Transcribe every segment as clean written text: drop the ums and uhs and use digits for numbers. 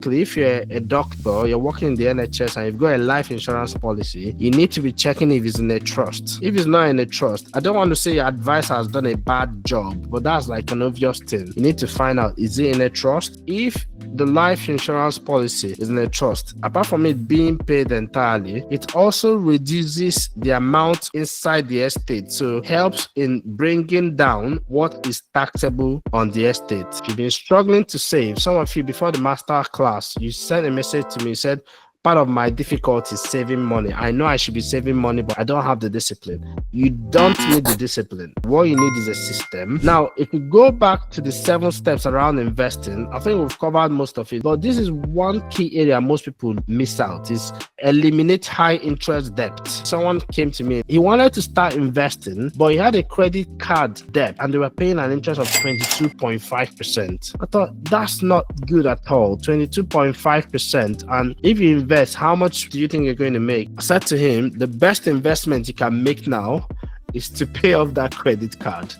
If you're a doctor, you're working in the NHS and you've got a life insurance policy, you need to be checking if it's in a trust. If it's not in a trust, I don't want to say your advisor has done a bad job, but that's like an obvious thing. You need to find out, is it in a trust? If the life insurance policy is in a trust, apart from it being paid entirely, it also reduces the amount inside the estate, so helps in bringing down what is taxable on the estate. If you've been struggling to save, some of you before the master class, you sent a message to me, said, part of my difficulty is saving money. I know I should be saving money, but I don't have the discipline. You don't need the discipline. What you need is a system. Now, if we go back to the 7 steps around investing, I think we've covered most of it, but this is one key area most people miss out, is eliminate high interest debt. Someone came to me, he wanted to start investing, but he had a credit card debt and they were paying an interest of 22.5%. I thought, that's not good at all, 22.5%. And if you invest, how much do you think you're going to make? I said to him, the best investment you can make now is to pay off that credit card.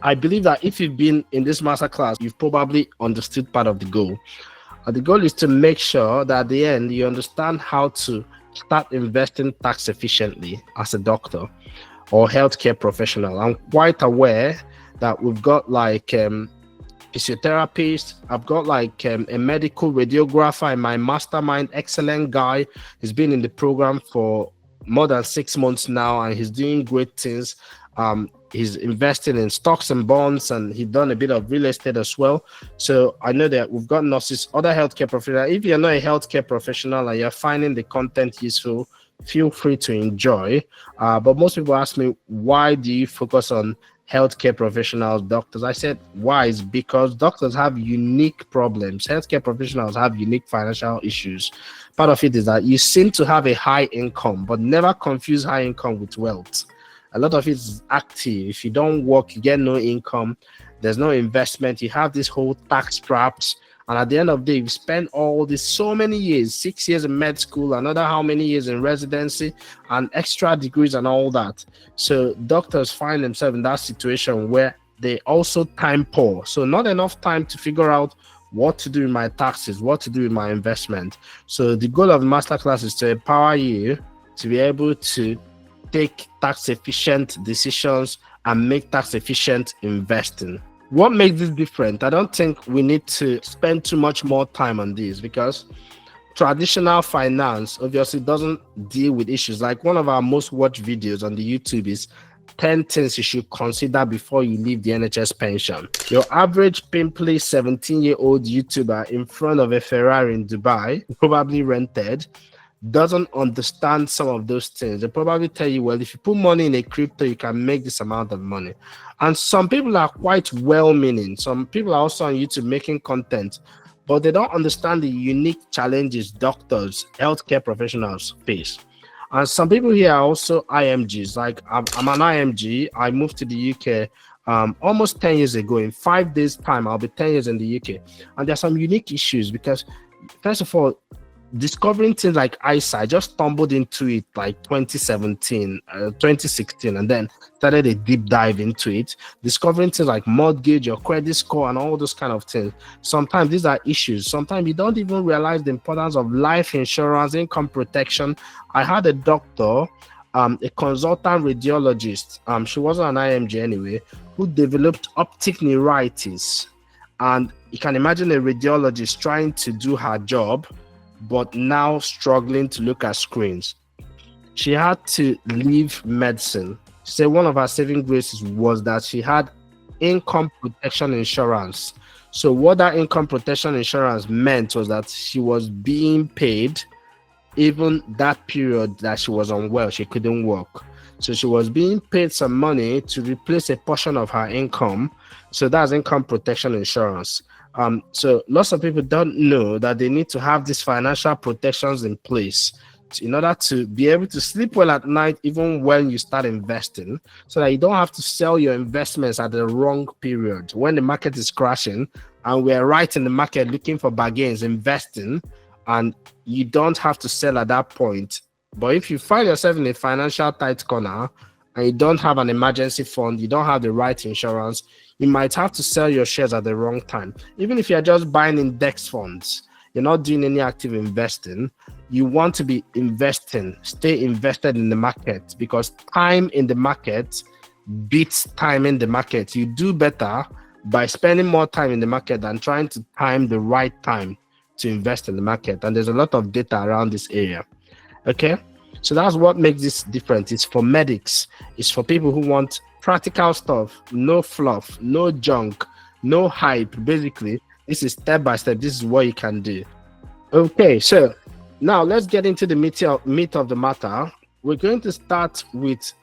I believe that if you've been in this masterclass, you've probably understood part of the goal. The goal is to make sure that at the end, you understand how to start investing tax efficiently as a doctor or healthcare professional. I'm quite aware that we've got like physiotherapists, I've got like a medical radiographer in my mastermind, excellent guy. He's been in the program for more than 6 months now and he's doing great things. He's investing in stocks and bonds and he's done a bit of real estate as well. So I know that we've got nurses, other healthcare professionals. If you're not a healthcare professional and you're finding the content useful, feel free to enjoy. But most people ask me, why do you focus on healthcare professionals, doctors? I said, why? Is because doctors have unique problems. Healthcare professionals have unique financial issues. Part of it is that you seem to have a high income, but never confuse high income with wealth. A lot of it is active. If you don't work, you get no income. There's no investment. You have this whole tax traps. And at the end of the day, you spend all this so many years, 6 years in med school, another how many years in residency, and extra degrees and all that. So doctors find themselves in that situation where they also time poor. So not enough time to figure out what to do with my taxes, what to do with my investment. So the goal of the masterclass is to empower you to be able to take tax efficient decisions and make tax efficient investing. What makes this different? I don't think we need to spend too much more time on this because traditional finance obviously doesn't deal with issues. Like one of our most watched videos on the YouTube is 10 things you should consider before you leave the NHS pension. Your average pimply 17-year-old YouTuber in front of a Ferrari in Dubai, probably rented, doesn't understand some of those things. They probably tell you, well, if you put money in a crypto, you can make this amount of money. And some people are quite well-meaning. Some people are also on YouTube making content, but they don't understand the unique challenges doctors, healthcare professionals face. And some people here are also IMGs. Like I'm an IMG. I moved to the UK almost 10 years ago. In 5 days' time, I'll be 10 years in the UK. And there's some unique issues because, first of all, discovering things like ISA, I just stumbled into it like 2017, 2016, and then started a deep dive into it. Discovering things like mortgage, your credit score, and all those kind of things. Sometimes these are issues. Sometimes you don't even realize the importance of life insurance, income protection. I had a doctor, a consultant radiologist, she wasn't an IMG anyway, who developed optic neuritis. And you can imagine a radiologist trying to do her job, but now struggling to look at screens. She had to leave medicine. She said one of her saving graces was that she had income protection insurance. So what that income protection insurance meant was that she was being paid even that period that she was unwell, she couldn't work. So she was being paid some money to replace a portion of her income. So that's income protection insurance. So lots of people don't know that they need to have these financial protections in place in order to be able to sleep well at night, even when you start investing, so that you don't have to sell your investments at the wrong period when the market is crashing and we're right in the market looking for bargains, investing, and you don't have to sell at that point. But if you find yourself in a financial tight corner and you don't have an emergency fund, you don't have the right insurance, you might have to sell your shares at the wrong time. Even if you're just buying index funds, you're not doing any active investing, you want to be investing, stay invested in the market, because time in the market beats time in the market. You do better by spending more time in the market than trying to time the right time to invest in the market. And there's a lot of data around this area. Okay, so that's what makes this different. It's for medics, it's for people who want practical stuff, no fluff, no junk, no hype. Basically, this is step by step. This is what you can do. Okay, so now let's get into the meat of the matter. We're going to start with,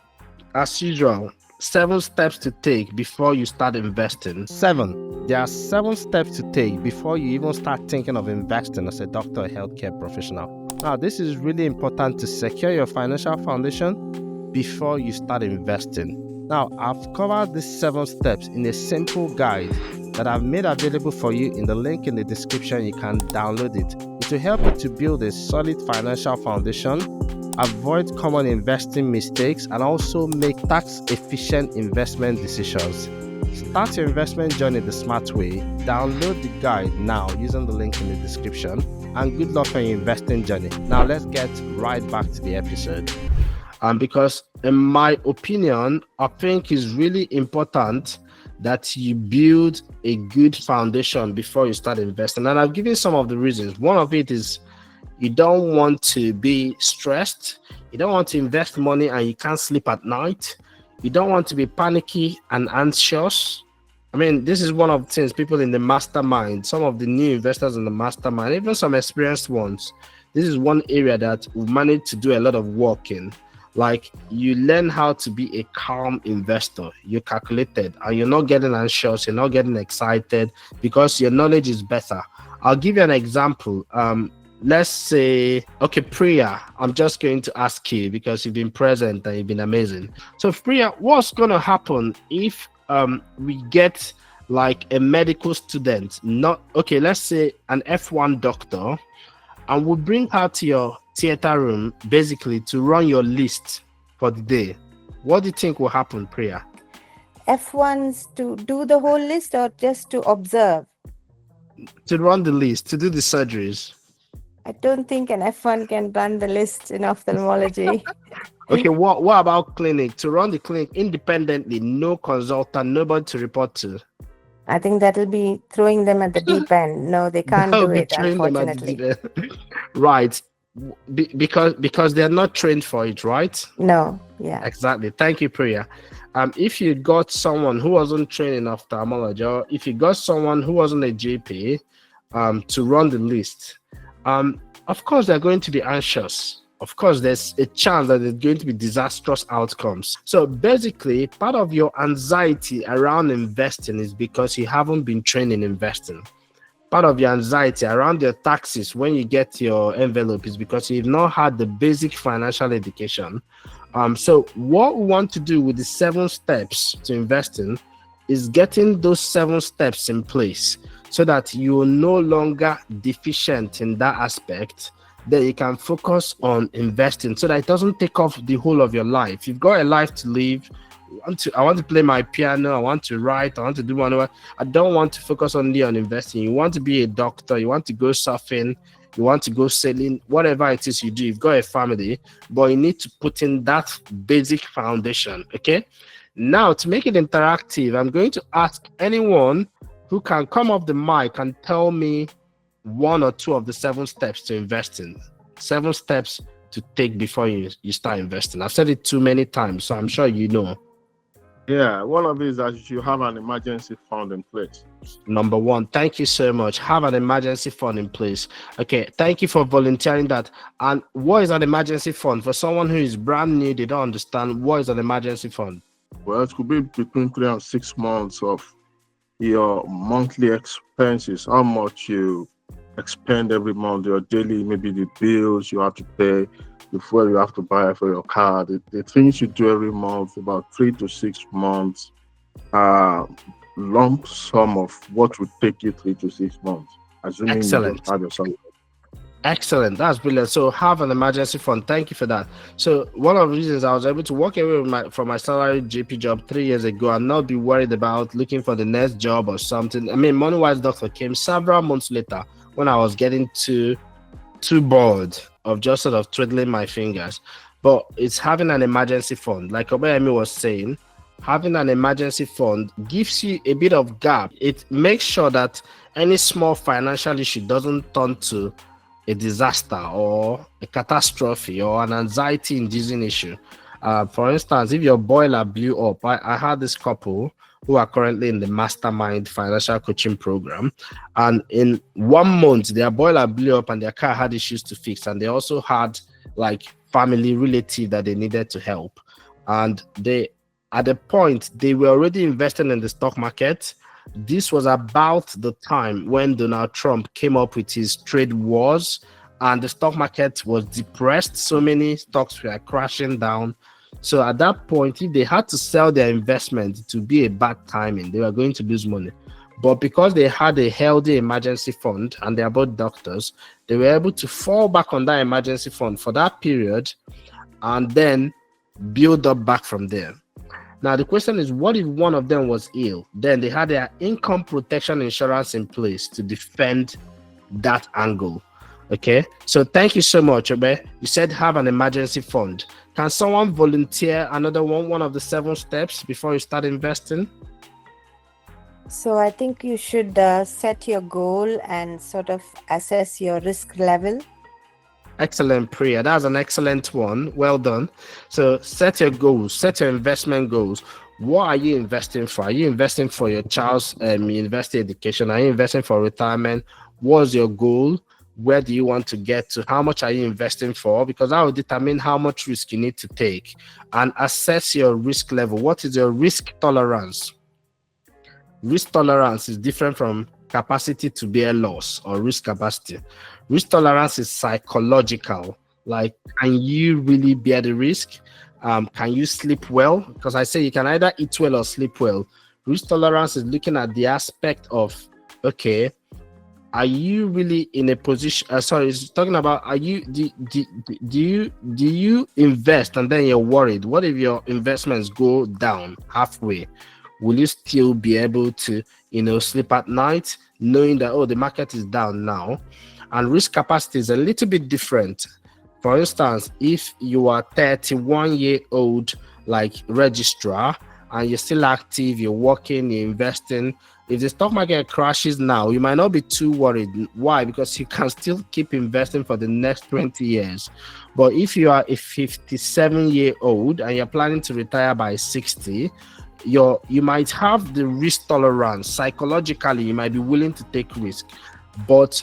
as usual, 7 steps to take before you start investing. 7. There are 7 steps to take before you even start thinking of investing as a doctor or healthcare professional. Now, this is really important to secure your financial foundation before you start investing. Now, I've covered these 7 steps in a simple guide that I've made available for you in the link in the description. You can download it. It will help you to build a solid financial foundation, avoid common investing mistakes, and also make tax-efficient investment decisions. Start your investment journey the smart way. Download the guide now using the link in the description, and good luck on your investing journey. Now let's get right back to the episode. Because in my opinion, I think it's really important that you build a good foundation before you start investing. And I've given some of the reasons. One of it is you don't want to be stressed. You don't want to invest money and you can't sleep at night. You don't want to be panicky and anxious. I mean, this is one of the things people in the mastermind, some of the new investors in the mastermind, even some experienced ones, this is one area that we've managed to do a lot of work in. Like, you learn how to be a calm investor. You're calculated and you're not getting anxious, you're not getting excited because your knowledge is better. I'll give you an example. Let's say, okay, Priya, I'm just going to ask you because you've been present and you've been amazing. So Priya, what's going to happen if we get like a medical student, let's say an F1 doctor, and we bring her to your theater room basically to run your list for the day? What do you think will happen, Priya? F1s to do the whole list or just to observe? To run the list, to do the surgeries. I don't think an F1 can run the list in ophthalmology. Okay, what about clinic? To run the clinic independently, no consultant, nobody to report to. I think that'll be throwing them at the deep end. No, they can't do it, unfortunately. Right. Because they're not trained for it, right? No, yeah. Exactly. Thank you, Priya. If you got someone who wasn't trained in ophthalmology, or if you got someone who wasn't a GP to run the list, of course they're going to be anxious. Of course, there's a chance that there's going to be disastrous outcomes. So basically, part of your anxiety around investing is because you haven't been trained in investing. Part of your anxiety around your taxes when you get your envelope is because you've not had the basic financial education. So what we want to do with the 7 steps to investing is getting those 7 steps in place so that you're no longer deficient in that aspect. Then you can focus on investing so that it doesn't take off the whole of your life. You've got a life to live. I want to play my piano, I want to write, I want to do whatever. I don't want to focus only on investing. You want to be a doctor, you want to go surfing, you want to go sailing, whatever it is you do. You've got a family, but you need to put in that basic foundation. Okay, now to make it interactive, I'm going to ask anyone who can come off the mic and tell me 1 or 2 of the 7 steps to investing. 7 steps to take before you start investing. I've said it too many times, so I'm sure you know. Yeah, one of these is that you have an emergency fund in place. Number 1, thank you so much. Have an emergency fund in place. Okay, thank you for volunteering that. And what is an emergency fund? For someone who is brand new, they don't understand, what is an emergency fund? Well, it could be between 3 and 6 months of your monthly expenses, how much you expend every month, your daily, maybe the bills you have to pay, the fuel you have to buy for your car, the things you do every month, about 3 to 6 months, lump sum of what would take you 3 to 6 months, assuming Excellent. you don't have your salary. Excellent. That's brilliant. So have an emergency fund. Thank you for that. So one of the reasons I was able to walk away from my salary GP job 3 years ago and not be worried about looking for the next job or something. I mean, Moneywise Doctor came several months later when I was getting too bored of just sort of twiddling my fingers. But it's having an emergency fund. Like Obayemi was saying, having an emergency fund gives you a bit of gap. It makes sure that any small financial issue doesn't turn to a disaster or a catastrophe or an anxiety-inducing issue. For instance, if your boiler blew up, I had this couple who are currently in the Mastermind Financial Coaching Program, and in 1 month, their boiler blew up and their car had issues to fix, and they also had like family relative that they needed to help, and they, at the point, they were already investing in the stock market. This was about the time when Donald Trump came up with his trade wars and the stock market was depressed. So many stocks were crashing down. So at that point, if they had to sell their investment, to be a bad timing, they were going to lose money. But because they had a healthy emergency fund and they are both doctors, they were able to fall back on that emergency fund for that period and then build up back from there. Now, the question is, what if one of them was ill? Then they had their income protection insurance in place to defend that angle. Okay, so thank you so much, Obe. You said have an emergency fund. Can someone volunteer another one of the 7 steps before you start investing? So I think you should set your goal and sort of assess your risk level. Excellent, Priya. That's an excellent one. Well done. So set your goals, set your investment goals. What are you investing for? Are you investing for your child's university education? Are you investing for retirement? What's your goal? Where do you want to get to? How much are you investing for? Because that will determine how much risk you need to take. And assess your risk level. What is your risk tolerance? Risk tolerance is different from capacity to bear loss or risk capacity. Risk tolerance is psychological. Like, can you really bear the risk? Can you sleep well? Because I say you can either eat well or sleep well. Risk tolerance is looking at the aspect of, okay, are you really in a position? It's talking about, are you do you invest and then you're worried? What if your investments go down halfway? Will you still be able to, sleep at night knowing that, the market is down now? And risk capacity is a little bit different. For instance, if you are 31-year-old like registrar and you're still active, you're working, you're investing, if the stock market crashes now, you might not be too worried. Why? Because you can still keep investing for the next 20 years. But if you are a 57-year-old and you're planning to retire by 60, you might have the risk tolerance. Psychologically, you might be willing to take risk, but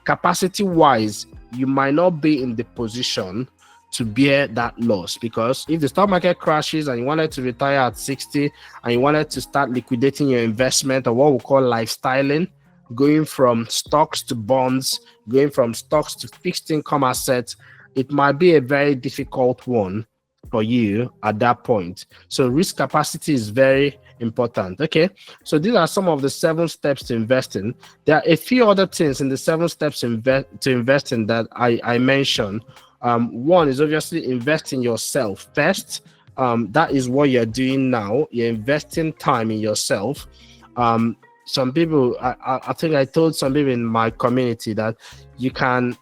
capacity wise, you might not be in the position to bear that loss. Because if the stock market crashes and you wanted to retire at 60 and you wanted to start liquidating your investment, or what we call lifestyling, going from stocks to bonds, going from stocks to fixed income assets, it might be a very difficult one for you at that point. So risk capacity is very important. Okay, so these are some of the 7 steps to investing. There are a few other things in the 7 steps to investing that I mentioned. One is obviously invest in yourself first. That is what you're doing now. You're investing time in yourself. Some people, I think I told some people in my community that you can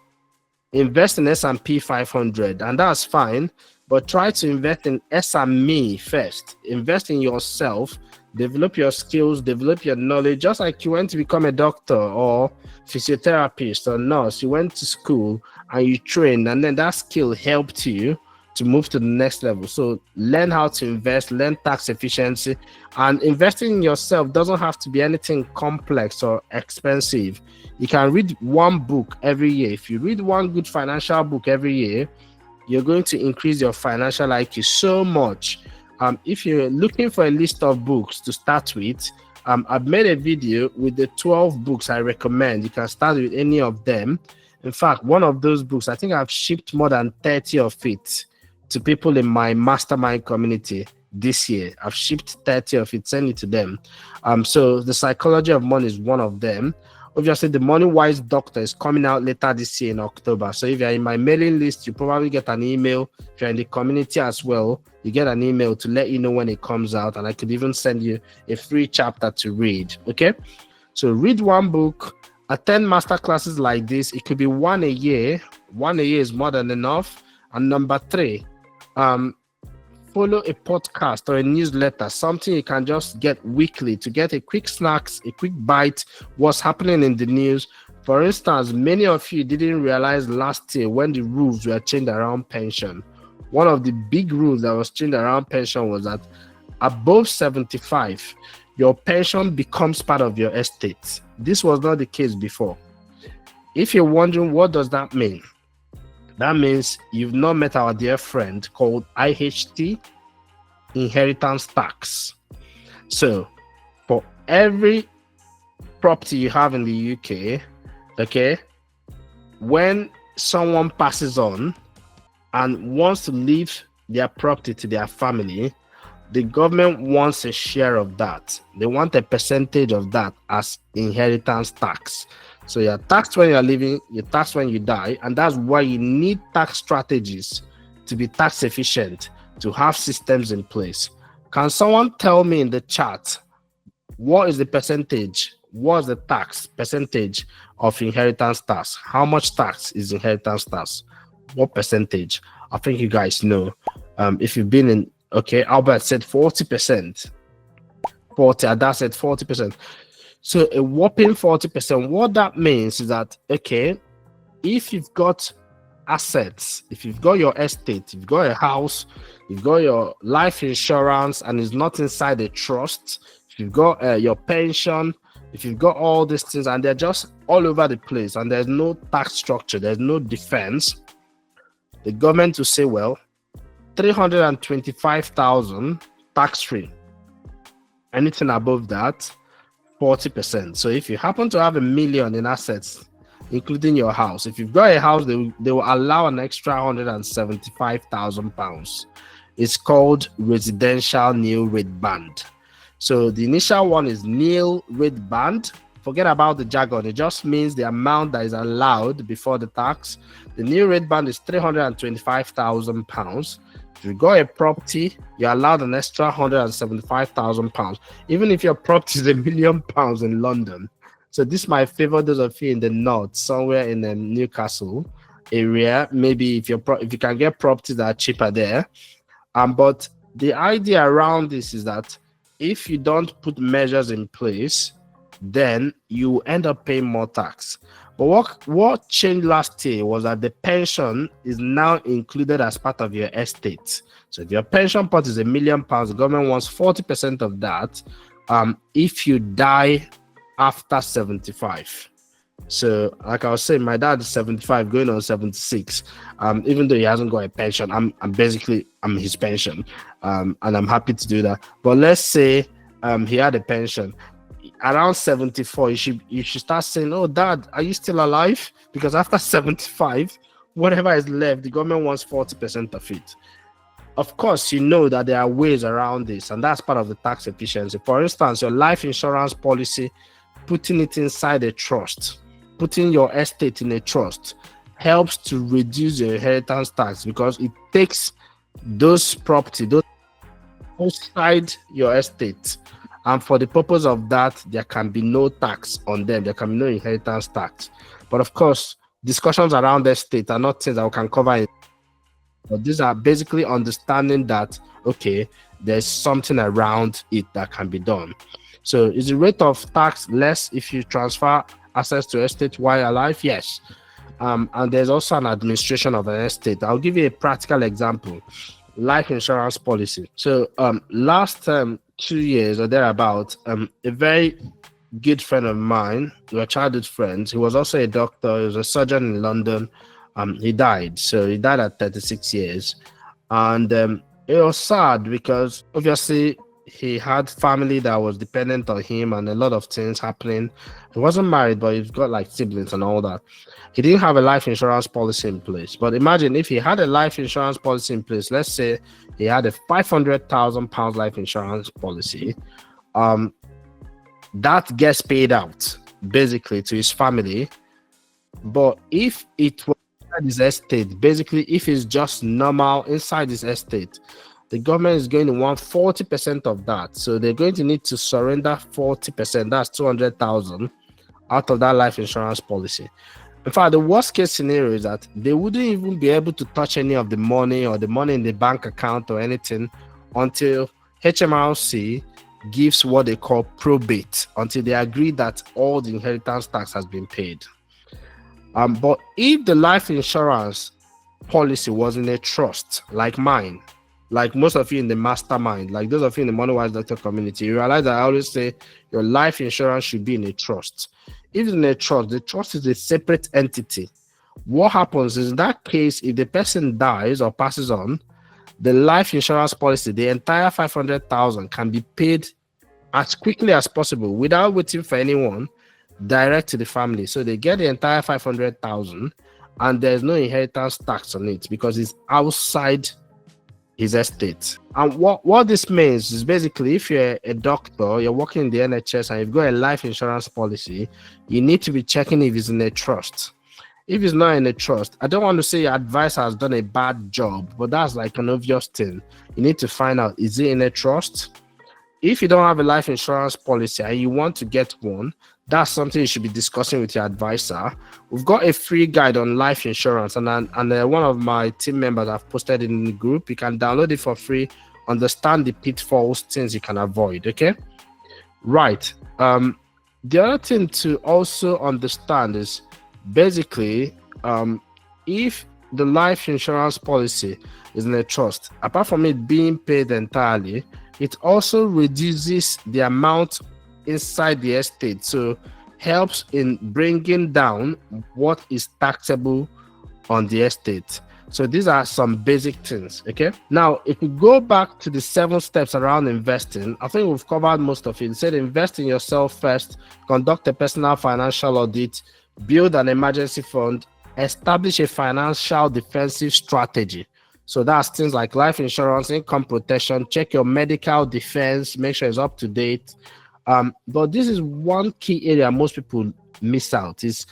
invest in S&P 500, and that's fine. But try to invest in SME first. Invest in yourself, develop your skills, develop your knowledge. Just like you went to become a doctor or physiotherapist or nurse, you went to school and you trained, and then that skill helped you to move to the next level. So learn how to invest, learn tax efficiency, and investing in yourself doesn't have to be anything complex or expensive. You can read one book every year. If you read one good financial book every year, you're going to increase your financial IQ so much. If you're looking for a list of books to start with, I've made a video with the 12 books I recommend. You can start with any of them. In fact, one of those books, I think I've shipped more than 30 of it to people in my mastermind community this year. I've shipped 30 of it, send it to them. So The Psychology of Money is one of them. Obviously, the Moneywise Doctor is coming out later this year in October. So if you're in my mailing list, you probably get an email. If you're in the community as well, you get an email to let you know when it comes out. And I could even send you a free chapter to read. Okay. So read one book, attend master classes like this. It could be one a year. One a year is more than enough. And number 3, follow a podcast or a newsletter, something you can just get weekly to get a quick snacks, a quick bite, what's happening in the news. For instance, many of you didn't realize last year when the rules were changed around pension. One of the big rules that was changed around pension was that above 75, your pension becomes part of your estate. This was not the case before. If you're wondering what does that mean, that means you've not met our dear friend called IHT, inheritance tax. So for every property you have in the UK, okay, when someone passes on and wants to leave their property to their family, the government wants a share of that. They want a percentage of that as inheritance tax. So you're taxed when you're living, you're taxed when you die, and that's why you need tax strategies to be tax efficient, to have systems in place. Can someone tell me in the chat, what is the percentage? What's the tax percentage of inheritance tax? How much tax is inheritance tax? What percentage? I think you guys know. If you've been in, okay, Albert said 40%. 40, Ada said 40%. So a whopping 40%. What that means is that, okay, if you've got assets, if you've got your estate, you've got a house, you've got your life insurance, and it's not inside a trust, if you've got your pension, if you've got all these things and they're just all over the place and there's no tax structure, there's no defense, the government will say, well, 325,000 tax-free. Anything above that, 40%. So if you happen to have $1 million in assets, including your house, if you've got a house, they will allow an extra £175,000. It's called residential nil rate band. So the initial one is nil rate band. Forget about the jargon. It just means the amount that is allowed before the tax. The nil rate band is £325,000. If you got a property, you're allowed an extra £175,000, even if your property is £1 million in London. So this might favor those of you in the north, somewhere in the Newcastle area. Maybe if you can get properties that are cheaper there. But the idea around this is that if you don't put measures in place, then you end up paying more tax. But what changed last year was that the pension is now included as part of your estate. So if your pension pot is £1 million, the government wants 40% of that if you die after 75. So like I was saying, my dad is 75 going on 76. Even though he hasn't got a pension, I'm his pension. And I'm happy to do that. But let's say he had a pension around 74, you should start saying, oh, Dad, are you still alive? Because after 75, whatever is left, the government wants 40% of it. Of course, you know that there are ways around this, and that's part of the tax efficiency. For instance, your life insurance policy, putting it inside a trust, putting your estate in a trust, helps to reduce your inheritance tax because it takes those property, those outside your estate. And for the purpose of that, there can be no tax on them. There can be no inheritance tax. But of course, discussions around the estate are not things that we can cover. But these are basically understanding that, okay, there's something around it that can be done. So is the rate of tax less if you transfer assets to estate while alive? Yes. And there's also an administration of an estate. I'll give you a practical example. Life insurance policy. So last 2 years or thereabout, a very good friend of mine, we were childhood friends, he was also a doctor, he was a surgeon in London. He died. So he died at 36 years. And it was sad because obviously he had family that was dependent on him and a lot of things happening. He wasn't married, but he's got like siblings and all that. He didn't have a life insurance policy in place. But imagine if he had a life insurance policy in place, let's say he had a £500,000 life insurance policy, that gets paid out basically to his family. But if it was inside his estate, basically, if it's just normal inside his estate, the government is going to want 40% of that. So they're going to need to surrender 40%. That's 200,000 out of that life insurance policy. In fact, the worst case scenario is that they wouldn't even be able to touch any of the money or the money in the bank account or anything until HMRC gives what they call probate, until they agree that all the inheritance tax has been paid. But if the life insurance policy was in a trust, like mine, like most of you in the mastermind, like those of you in the Moneywise Doctor community, you realize that I always say your life insurance should be in a trust. If it's in a trust, the trust is a separate entity. What happens is, in that case, if the person dies or passes on, the life insurance policy, the entire 500,000 can be paid as quickly as possible without waiting for anyone, direct to the family. So they get the entire 500,000 and there's no inheritance tax on it because it's outside his estate. And what this means is, basically, if you're a doctor, you're working in the NHS and you've got a life insurance policy, you need to be checking if it's in a trust. If it's not in a trust, I don't want to say your advisor has done a bad job, but that's like an obvious thing. You need to find out, is it in a trust? If you don't have a life insurance policy and you want to get one, that's something you should be discussing with your advisor. We've got a free guide on life insurance, and one of my team members have posted in the group. You can download it for free, understand the pitfalls, things you can avoid. Okay, right. The other thing to also understand is, basically, if the life insurance policy is in a trust, apart from it being paid entirely, it also reduces the amount inside the estate, so helps in bringing down what is taxable on the estate. So these are some basic things. Okay, now if we go back to the 7 steps around investing, I think we've covered most of it. It said invest in yourself first, conduct a personal financial audit, build an emergency fund, establish a financial defensive strategy. So that's things like life insurance, income protection, check your medical defense, make sure it's up to date. But this is one key area most people miss out, is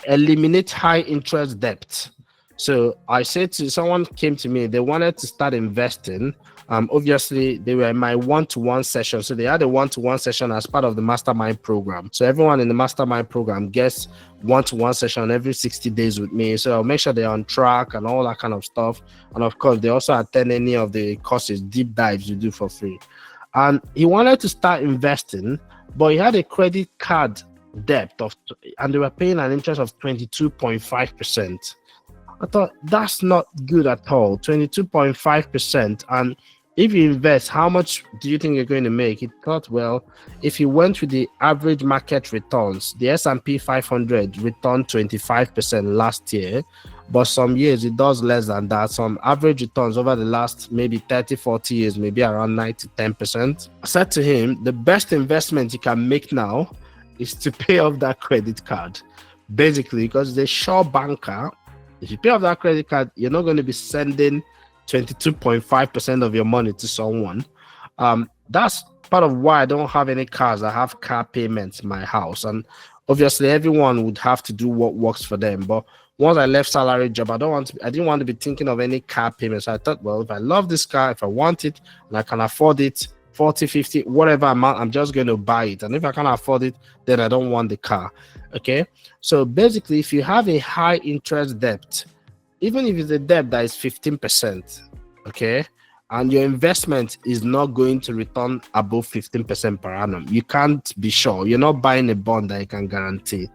eliminate high interest debt. So I said to someone came to me, they wanted to start investing. Obviously they were in my one-to-one session. So they had a one-to-one session as part of the mastermind program. So everyone in the mastermind program gets one-to-one session every 60 days with me. So I'll make sure they're on track and all that kind of stuff. And of course, they also attend any of the courses, deep dives you do for free. And he wanted to start investing, but he had a credit card debt and they were paying an interest of 22.5%. I thought, that's not good at all. 22.5%. And if you invest, how much do you think you're going to make? He thought, well, if you went with the average market returns, the S&P 500 returned 25% last year, but some years it does less than that. Some average returns over the last maybe 30, 40 years, maybe around 9 to 10%. I said to him, the best investment you can make now is to pay off that credit card. Basically, because the sure banker, if you pay off that credit card, you're not going to be sending 22.5% of your money to someone. That's part of why I don't have any cars. I have car payments in my house. And obviously, everyone would have to do what works for them. But once I left salary job, I didn't want to be thinking of any car payments. So I thought, well, if I love this car, if I want it, and I can afford it, 40, 50, whatever amount, I'm just going to buy it. And if I can't afford it, then I don't want the car. Okay. So basically, if you have a high interest debt, even if it's a debt that is 15%, okay, and your investment is not going to return above 15% per annum, you can't be sure. You're not buying a bond that you can guarantee.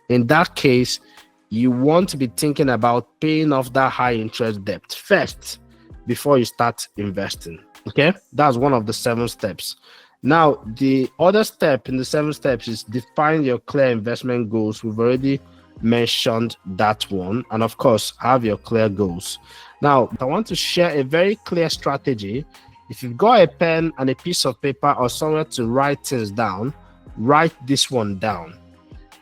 In that case, you want to be thinking about paying off that high interest debt first before you start investing. Okay, that's one of the 7 steps. Now, the other step in the 7 steps is define your clear investment goals. We've already mentioned that one. And of course, have your clear goals. Now, I want to share a very clear strategy. If you've got a pen and a piece of paper or somewhere to write things down, write this one down.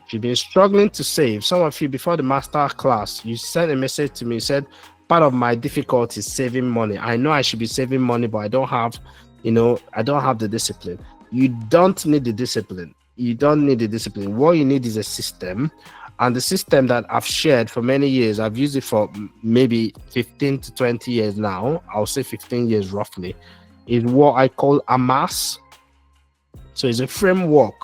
If you've been struggling to save, some of you before the master class, you sent a message to me, said, part of my difficulty is saving money. I know I should be saving money, but I don't have the discipline. You don't need the discipline. you don't need a discipline. What you need is a system. And the system that I've shared for many years, I've used it for maybe 15 to 20 years now. I'll say 15 years roughly, is what I call AMAS. So it's a framework.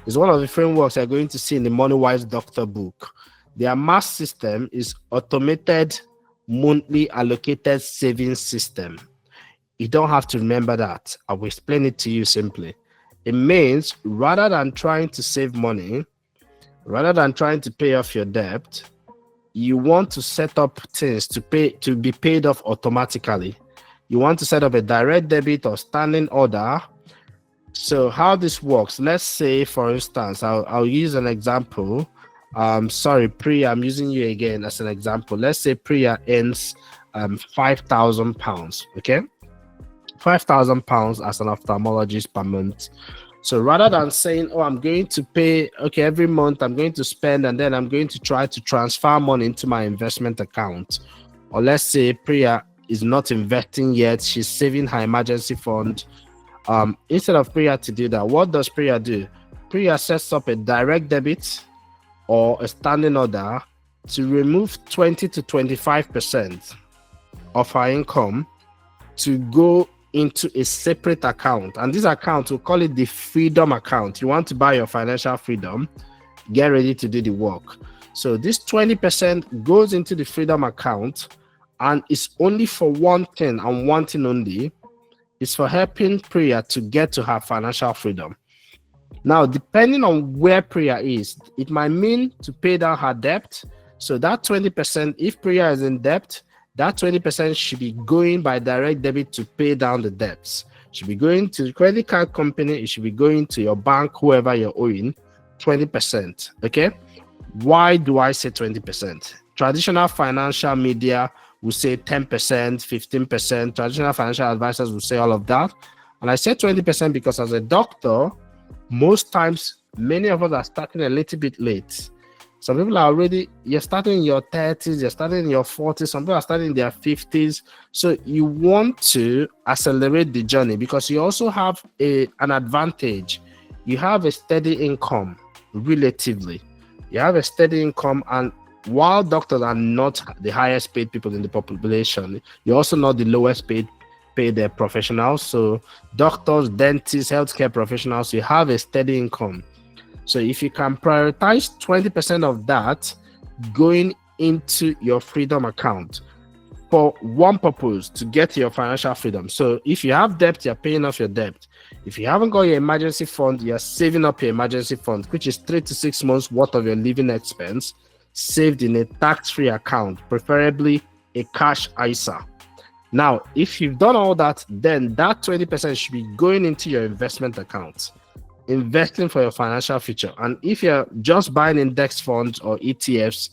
It's one of the frameworks you're going to see in the Moneywise Doctor book. The AMAS system is automated monthly allocated savings system. You don't have to remember that. I will explain it to you simply. It means rather than trying to save money, rather than trying to pay off your debt, you want to set up things to be paid off automatically. You want to set up a direct debit or standing order. So how this works, let's say, for instance, I'll use an example. Sorry, Priya, I'm using you again as an example. Let's say Priya earns £5,000, okay? £5,000 as an ophthalmologist per month. So rather than saying, oh, I'm going to pay, okay, every month I'm going to spend, and then I'm going to try to transfer money into my investment account. Or let's say Priya is not investing yet, she's saving her emergency fund. Instead of Priya to do that, what does Priya do? Priya sets up a direct debit or a standing order to remove 20 to 25% of her income to go into a separate account. And this account, we'll call it the freedom account. You want to buy your financial freedom, get ready to do the work. So this 20% goes into the freedom account, and it's only for one thing and one thing only. It's for helping Priya to get to her financial freedom. Now, depending on where Priya is, it might mean to pay down her debt. So that 20%, if Priya is in debt, that 20% should be going by direct debit to pay down the debts. It should be going to the credit card company. It should be going to your bank, whoever you're owing, 20%. Okay? Why do I say 20%? Traditional financial media will say 10%, 15%. Traditional financial advisors will say all of that. And I say 20% because as a doctor, most times, many of us are starting a little bit late. Some people are already, you're starting in your 30s, you're starting in your 40s, some people are starting in their 50s. So you want to accelerate the journey because you also have an advantage. You have a steady income, relatively. You have a steady income, and while doctors are not the highest paid people in the population, you're also not the lowest paid professionals. So doctors, dentists, healthcare professionals, you have a steady income. So if you can prioritize 20% of that going into your freedom account for one purpose, to get your financial freedom. So if you have debt, you're paying off your debt. If you haven't got your emergency fund, you're saving up your emergency fund, which is 3 to 6 months worth of your living expense, saved in a tax-free account, preferably a cash ISA. Now, if you've done all that, then that 20% should be going into your investment account, investing for your financial future. And if you're just buying index funds or ETFs,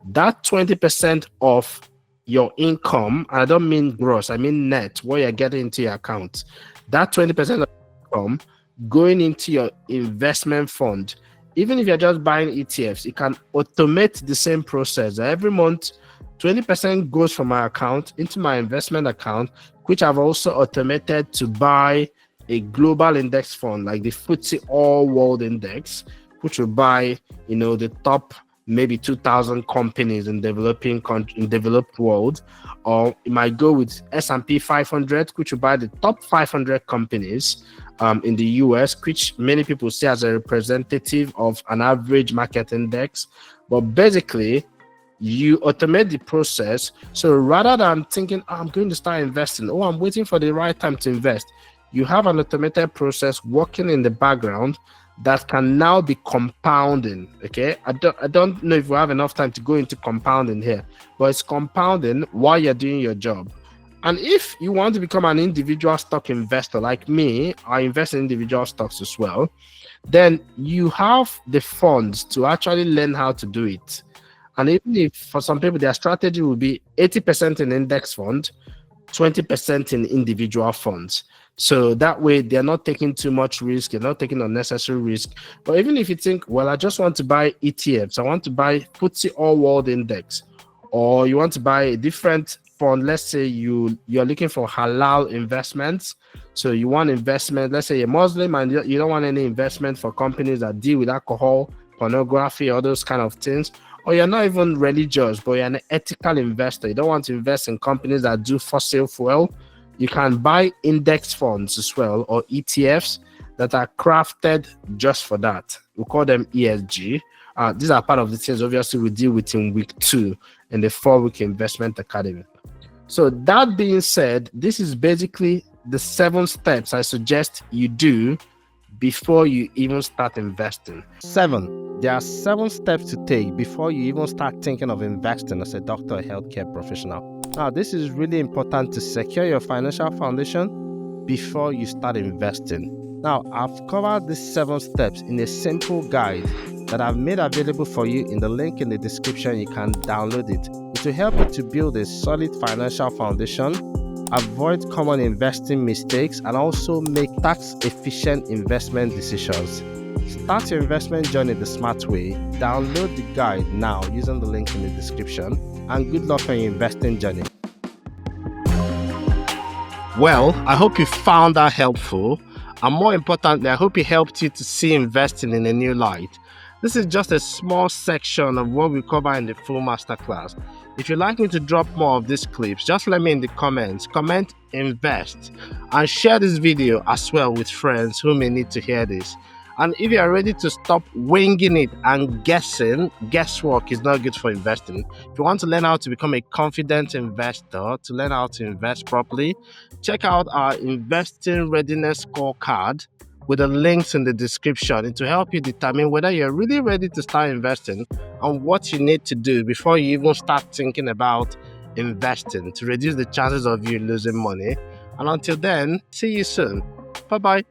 that 20% of your income, and I don't mean gross, I mean net, what you're getting into your account, that 20% of income going into your investment fund, even if you're just buying ETFs, it can automate the same process. Every month, 20% goes from my account into my investment account, which I've also automated to buy a global index fund like the FTSE All World Index, which will buy, the top maybe 2,000 companies in developed world, or it might go with S&P 500, which will buy the top 500 companies in the US, which many people see as a representative of an average market index. But basically, you automate the process. So rather than thinking, I'm going to start investing, I'm waiting for the right time to invest, you have an automated process working in the background that can now be compounding. Okay, I don't know if we have enough time to go into compounding here, but it's compounding while you're doing your job. And if you want to become an individual stock investor like me, I invest in individual stocks as well, then you have the funds to actually learn how to do it. And even if for some people their strategy will be 80% in index fund, 20% in individual funds. So that way they're not taking too much risk, they're not taking unnecessary risk. But even if you think, well, I just want to buy ETFs, I want to buy FTSE All World Index, or you want to buy a different fund, let's say you're looking for halal investments. So you want investment, let's say you're Muslim and you don't want any investment for companies that deal with alcohol, pornography, all those kind of things. Or you're not even religious, but you're an ethical investor. You don't want to invest in companies that do fossil fuel. You can buy index funds as well, or ETFs that are crafted just for that. We call them ESG. These are part of the things obviously we deal with in week 2 in the 4-week investment academy. So that being said, this is basically the 7 steps I suggest you do before you even start investing. 7. There are 7 steps to take before you even start thinking of investing as a doctor or healthcare professional. Now, this is really important to secure your financial foundation before you start investing. Now, I've covered these 7 steps in a simple guide that I've made available for you in the link in the description. You can download it. It will help you to build a solid financial foundation, avoid common investing mistakes, and also make tax-efficient investment decisions. Start your investment journey the smart way. Download the guide now using the link in the description, and good luck on your investing journey. Well, I hope you found that helpful, and more importantly, I hope it helped you to see investing in a new light. This is just a small section of what we cover in the full masterclass. If you'd like me to drop more of these clips, just let me in the comments. Comment invest and share this video as well with friends who may need to hear this. And if you are ready to stop winging it and guessing, guesswork is not good for investing. If you want to learn how to become a confident investor, to learn how to invest properly, check out our investing readiness scorecard with the links in the description. It will help you determine whether you're really ready to start investing and what you need to do before you even start thinking about investing to reduce the chances of you losing money. And until then, see you soon. Bye-bye.